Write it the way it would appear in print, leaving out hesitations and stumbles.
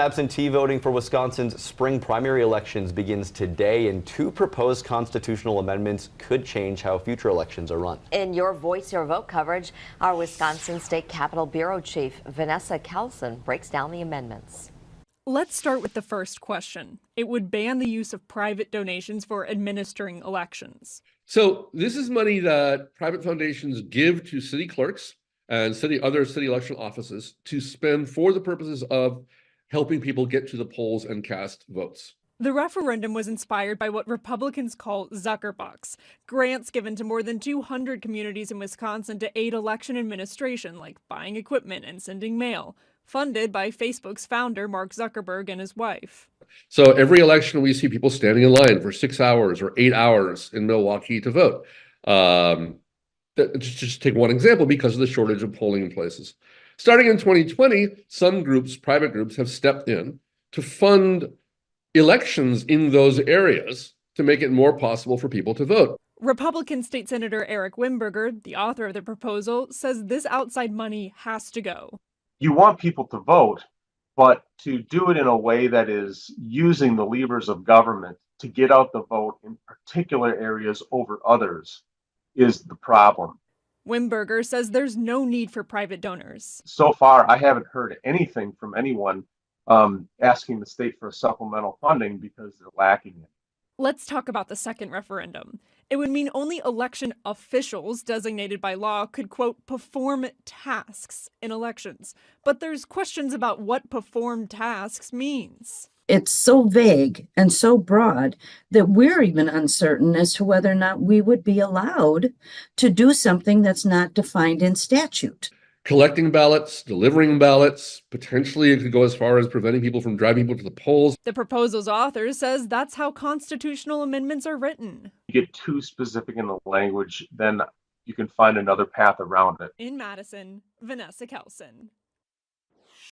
Absentee voting for Wisconsin's spring primary elections begins today, and two proposed constitutional amendments could change how future elections are run. In your Voice Your Vote coverage, our Wisconsin State Capitol Bureau Chief Vanessa Kelson breaks down the amendments. Let's start with the first question. It would ban the use of private donations for administering elections. So this is money that private foundations give to city clerks and other city election offices to spend for the purposes of helping people get to the polls and cast votes. The referendum was inspired by what Republicans call Zuckerbucks, grants given to more than 200 communities in Wisconsin to aid election administration, like buying equipment and sending mail, funded by Facebook's founder, Mark Zuckerberg, and his wife. So every election, we see people standing in line for 6 hours or 8 hours in Milwaukee to vote. Just take one example because of the shortage of polling places. Starting in 2020, some groups, private groups, have stepped in to fund elections in those areas to make it more possible for people to vote. Republican State Senator Eric Wimberger, the author of the proposal, says this outside money has to go. You want people to vote, but to do it in a way that is using the levers of government to get out the vote in particular areas over others is the problem. Wimberger says there's no need for private donors. So far, I haven't heard anything from anyone asking the state for a supplemental funding because they're lacking it. Let's talk about the second referendum. It would mean only election officials designated by law could, quote, perform tasks in elections. But there's questions about what perform tasks means. It's so vague and so broad that we're even uncertain as to whether or not we would be allowed to do something that's not defined in statute. Collecting ballots, delivering ballots, potentially it could go as far as preventing people from driving people to the polls. The proposal's author says that's how constitutional amendments are written. You get too specific in the language, then you can find another path around it. In Madison, Vanessa Kelson.